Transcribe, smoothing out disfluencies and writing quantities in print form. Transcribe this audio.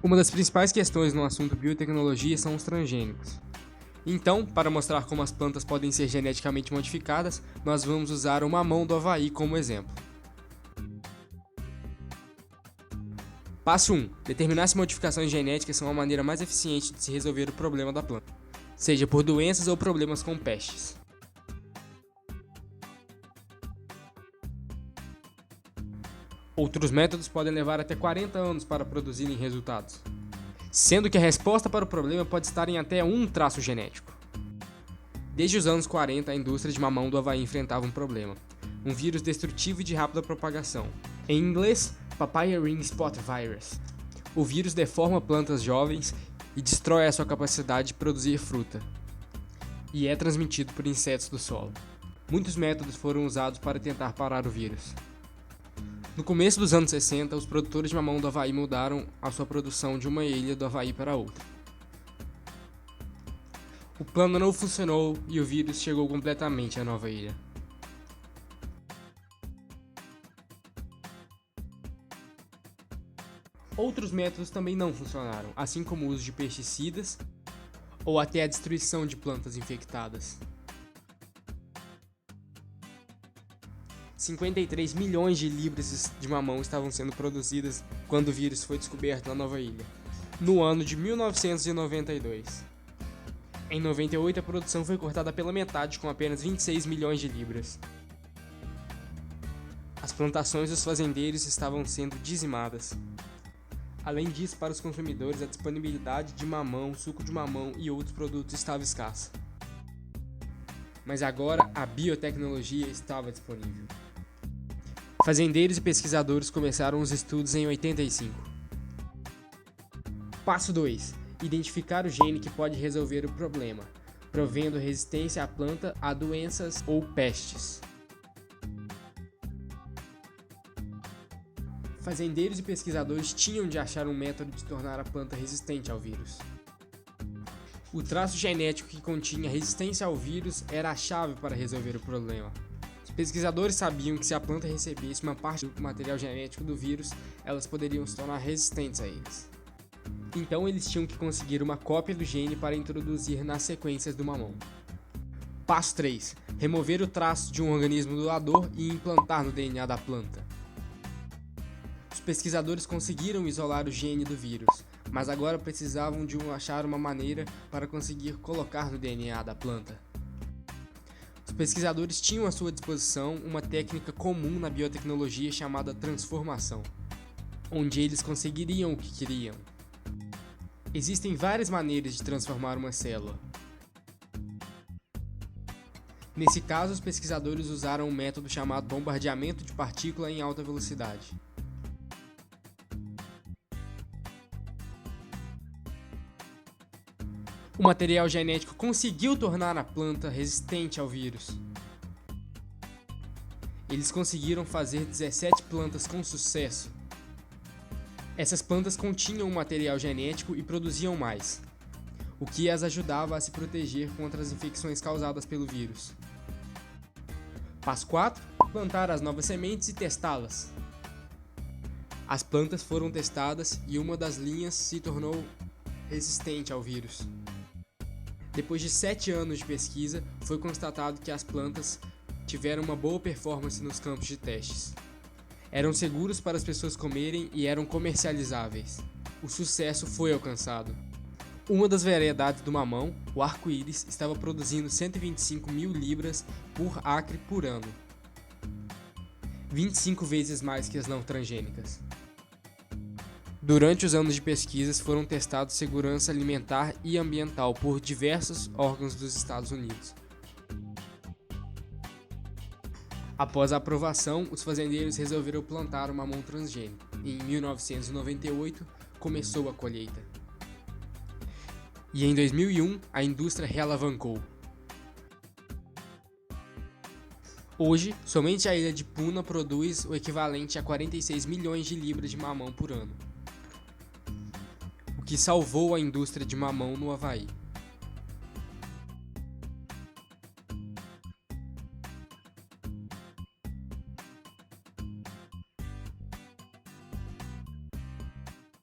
Uma das principais questões no assunto biotecnologia são os transgênicos. Então, para mostrar como as plantas podem ser geneticamente modificadas, nós vamos usar o mamão do Havaí como exemplo. Passo 1. Determinar se modificações genéticas são a maneira mais eficiente de se resolver o problema da planta, seja por doenças ou problemas com pestes. Outros métodos podem levar até 40 anos para produzirem resultados, sendo que a resposta para o problema pode estar em até um traço genético. Desde os anos 40, a indústria de mamão do Havaí enfrentava um problema, um vírus destrutivo e de rápida propagação. Em inglês, Papaya Ring Spot Virus. O vírus deforma plantas jovens e destrói a sua capacidade de produzir fruta, e é transmitido por insetos do solo. Muitos métodos foram usados para tentar parar o vírus. No começo dos anos 60, os produtores de mamão do Havaí mudaram a sua produção de uma ilha do Havaí para outra. O plano não funcionou e o vírus chegou completamente à nova ilha. Outros métodos também não funcionaram, assim como o uso de pesticidas ou até a destruição de plantas infectadas. 53 milhões de libras de mamão estavam sendo produzidas quando o vírus foi descoberto na nova ilha, no ano de 1992. Em 98, a produção foi cortada pela metade, com apenas 26 milhões de libras. As plantações dos fazendeiros estavam sendo dizimadas. Além disso, para os consumidores, a disponibilidade de mamão, suco de mamão e outros produtos estava escassa. Mas agora a biotecnologia estava disponível. Fazendeiros e pesquisadores começaram os estudos em 85. Passo 2. Identificar o gene que pode resolver o problema, provendo resistência à planta a doenças ou pestes. Fazendeiros e pesquisadores tinham de achar um método de tornar a planta resistente ao vírus. O traço genético que continha resistência ao vírus era a chave para resolver o problema. Os pesquisadores sabiam que se a planta recebesse uma parte do material genético do vírus, elas poderiam se tornar resistentes a eles. Então eles tinham que conseguir uma cópia do gene para introduzir nas sequências do mamão. Passo 3. Remover o traço de um organismo doador e implantar no DNA da planta. Os pesquisadores conseguiram isolar o gene do vírus, mas agora precisavam de achar uma maneira para conseguir colocar no DNA da planta. Os pesquisadores tinham à sua disposição uma técnica comum na biotecnologia chamada transformação, onde eles conseguiriam o que queriam. Existem várias maneiras de transformar uma célula. Nesse caso, os pesquisadores usaram um método chamado bombardeamento de partícula em alta velocidade. O material genético conseguiu tornar a planta resistente ao vírus. Eles conseguiram fazer 17 plantas com sucesso. Essas plantas continham um material genético e produziam mais, o que as ajudava a se proteger contra as infecções causadas pelo vírus. Passo 4. Plantar as novas sementes e testá-las. As plantas foram testadas e uma das linhas se tornou resistente ao vírus. Depois de 7 anos de pesquisa, foi constatado que as plantas tiveram uma boa performance nos campos de testes. Eram seguros para as pessoas comerem e eram comercializáveis. O sucesso foi alcançado. Uma das variedades do mamão, o arco-íris, estava produzindo 125 mil libras por acre por ano, 25 vezes mais que as não transgênicas. Durante os anos de pesquisas foram testados segurança alimentar e ambiental por diversos órgãos dos Estados Unidos. Após a aprovação, os fazendeiros resolveram plantar o mamão transgênico e em 1998 começou a colheita. E em 2001 a indústria realavancou. Hoje, somente a ilha de Puna produz o equivalente a 46 milhões de libras de mamão por ano, o que salvou a indústria de mamão no Havaí.